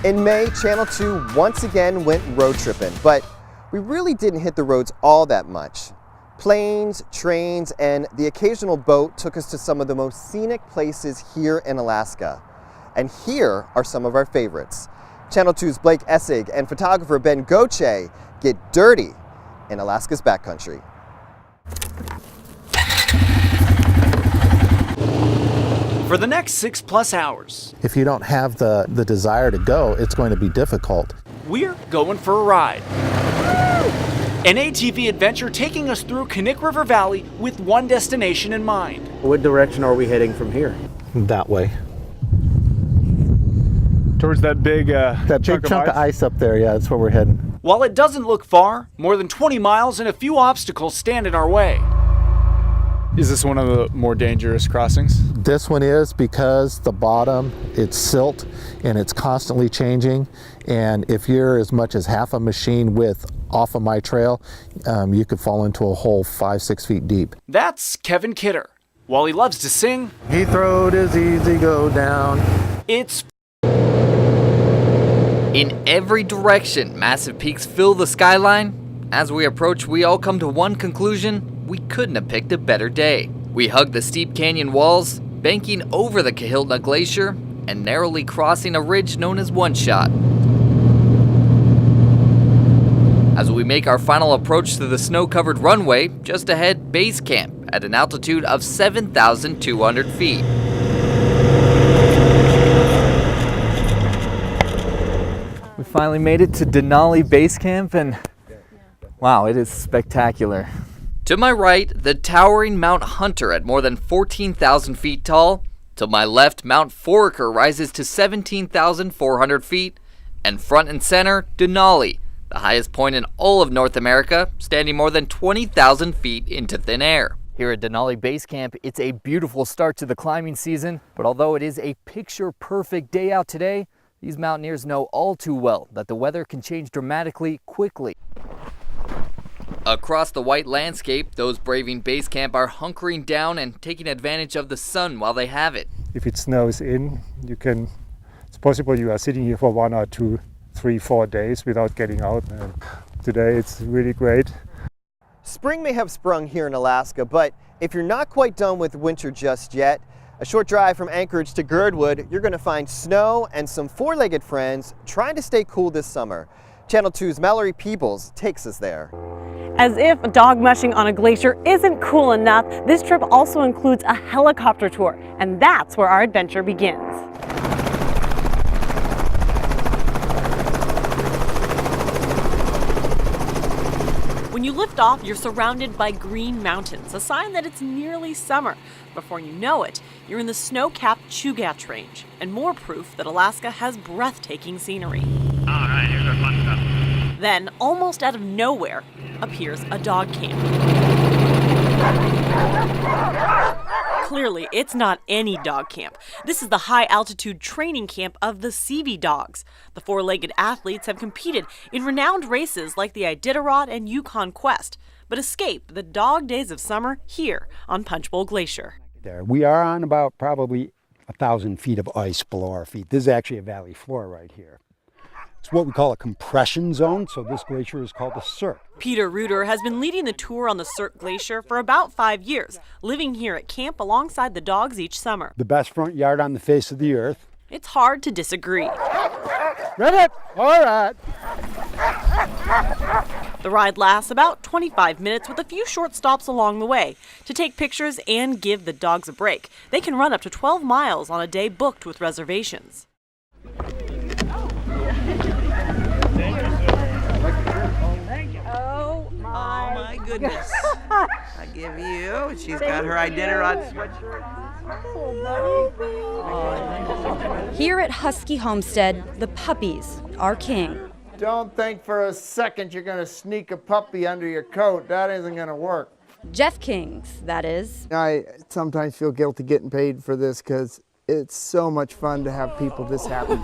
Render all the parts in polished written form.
In May, Channel 2 once again went road tripping, but we really didn't hit the roads all that much. Planes, trains, and the occasional boat took us to some of the most scenic places here in Alaska. And here are some of our favorites. Channel 2's Blake Essig and photographer Ben Goche get dirty in Alaska's backcountry. For the next 6+ hours, if you don't have the desire to go, it's going to be difficult. We're going for a ride. An ATV adventure taking us through Knik River Valley with one destination in mind. What direction are we heading from here? That way. Towards that big chunk of ice up there, yeah, that's where we're heading. While it doesn't look far, more than 20 miles and a few obstacles stand in our way. Is this one of the more dangerous crossings? This one is because the bottom, it's silt and it's constantly changing. And if you're as much as half a machine width off of my trail, you could fall into a hole 5-6 feet deep. That's Kevin Kidder. While he loves to sing, Heathrow is easy go down. It's in every direction, massive peaks fill the skyline. As we approach, we all come to one conclusion: we couldn't have picked a better day. We hug the steep canyon walls, banking over the Kahiltna Glacier, and narrowly crossing a ridge known as One Shot. As we make our final approach to the snow-covered runway, just ahead, base camp at an altitude of 7,200 feet. We finally made it to Denali Base Camp, and wow, it is spectacular. To my right, the towering Mount Hunter at more than 14,000 feet tall. To my left, Mount Foraker rises to 17,400 feet. And front and center, Denali, the highest point in all of North America, standing more than 20,000 feet into thin air. Here at Denali Base Camp, it's a beautiful start to the climbing season, but although it is a picture-perfect day out today, these mountaineers know all too well that the weather can change dramatically quickly. Across the white landscape, those braving base camp are hunkering down and taking advantage of the sun while they have it. If it snows in, it's possible you are sitting here for 1 or 2, 3, 4 days without getting out. And today it's really great. Spring may have sprung here in Alaska, but if you're not quite done with winter just yet, a short drive from Anchorage to Girdwood, you're going to find snow and some four-legged friends trying to stay cool this summer. Channel 2's Mallory Peebles takes us there. As if dog mushing on a glacier isn't cool enough, this trip also includes a helicopter tour, and that's where our adventure begins. When you lift off, you're surrounded by green mountains, a sign that it's nearly summer. Before you know it, you're in the snow-capped Chugach Range, and more proof that Alaska has breathtaking scenery. All right, here's our fun stuff. Then, almost out of nowhere, appears a dog camp. Clearly, it's not any dog camp. This is the high-altitude training camp of the CV dogs. The four-legged athletes have competed in renowned races like the Iditarod and Yukon Quest, but escape the dog days of summer here on Punchbowl Glacier. We are on about probably 1,000 feet of ice below our feet. This is actually a valley floor right here. It's what we call a compression zone, so this glacier is called the Cirque. Peter Reuter has been leading the tour on the Cirque Glacier for about 5 years, living here at camp alongside the dogs each summer. The best front yard on the face of the earth. It's hard to disagree. Ready? All right. The ride lasts about 25 minutes with a few short stops along the way to take pictures and give the dogs a break. They can run up to 12 miles on a day booked with reservations. Oh my goodness. I give you, she's got her Iditarod sweatshirt. Here at Husky Homestead, the puppies are king. Don't think for a second you're going to sneak a puppy under your coat. That isn't going to work. Jeff King's, that is. I sometimes feel guilty getting paid for this because it's so much fun to have people this happy.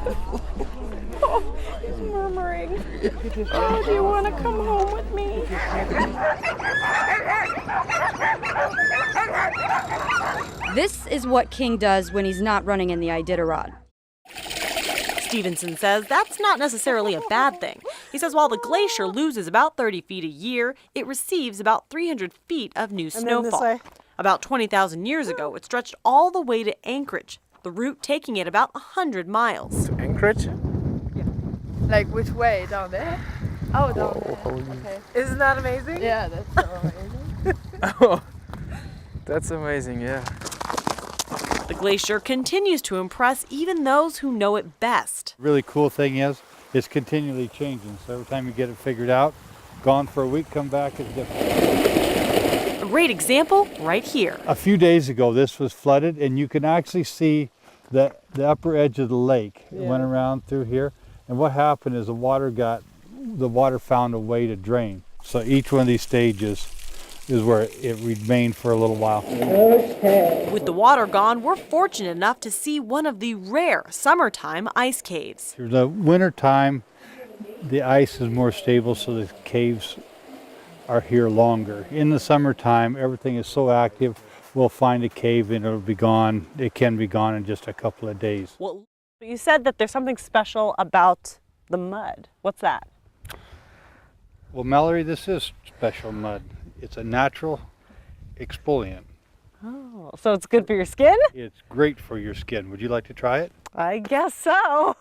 Oh, he's murmuring. Oh, do you want to come home with me? This is what King does when he's not running in the Iditarod. Stevenson says that's not necessarily a bad thing. He says while the glacier loses about 30 feet a year, it receives about 300 feet of new snowfall. About 20,000 years ago, it stretched all the way to Anchorage, the route taking it about 100 miles. Anchorage? Yeah. Like which way? Down there? Oh, down there. Okay. Isn't that amazing? Yeah, that's so amazing. Oh, that's amazing, yeah. The glacier continues to impress even those who know it best. Really cool thing is, it's continually changing. So every time you get it figured out, gone for a week, come back, it's different. A great example right here. A few days ago, this was flooded, and you can actually see the upper edge of the lake. It went around through here, and what happened is the water found a way to drain. So each one of these stages is where it remained for a little while. With the water gone, we're fortunate enough to see one of the rare summertime ice caves. Through the winter time, the ice is more stable, so the caves are here longer. In the summertime, everything is so active, we'll find a cave and it'll be gone. It can be gone in just a couple of days. Well, you said that there's something special about the mud. What's that? Well, Mallory, this is special mud. It's a natural exfoliant. Oh, so it's good for your skin? It's great for your skin. Would you like to try it? I guess so.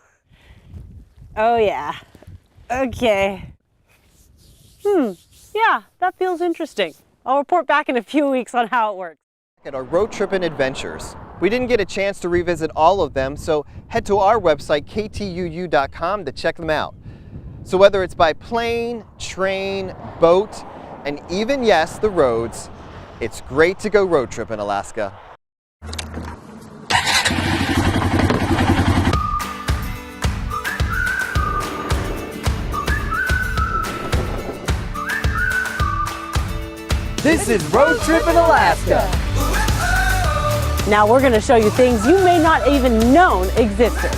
Oh yeah. Okay. Yeah, that feels interesting. I'll report back in a few weeks on how it works. At our Roadtrippin adventures. We didn't get a chance to revisit all of them, so head to our website, ktuu.com, to check them out. So whether it's by plane, train, boat, and even, yes, the roads, it's great to go road trip in Alaska. This is Roadtrippin Alaska. Now we're going to show you things you may not even known existed.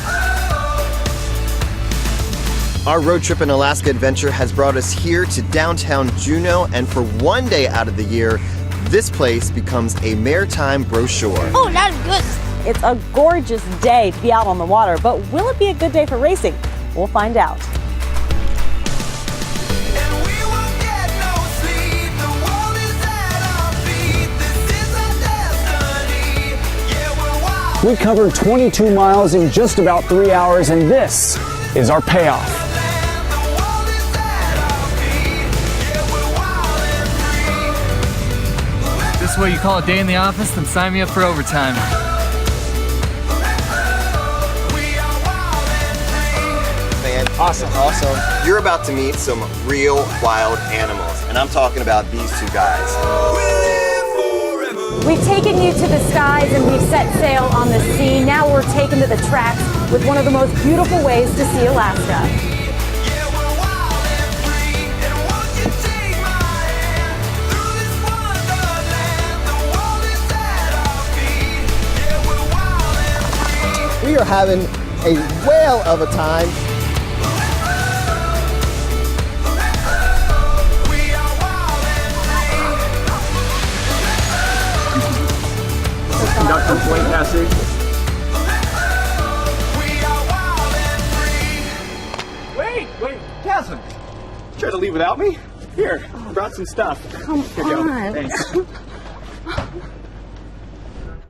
Our Roadtrippin Alaska adventure has brought us here to downtown Juneau, and for one day out of the year, this place becomes a maritime brochure. Oh, that's good. It's a gorgeous day to be out on the water, but will it be a good day for racing? We'll find out. We covered 22 miles in just about 3 hours, and this is our payoff. This is what you call a day in the office? Then sign me up for overtime. Man, awesome. You're about to meet some real wild animals, and I'm talking about these two guys. We've taken you to the skies and we've set sail on the sea. Now we're taken to the tracks with one of the most beautiful ways to see Alaska. We are having a whale of a time. Conduct some plane passage. Wait, Jasmine. Try to leave without me? Here, I brought some stuff. Come Here you go. on. Thanks.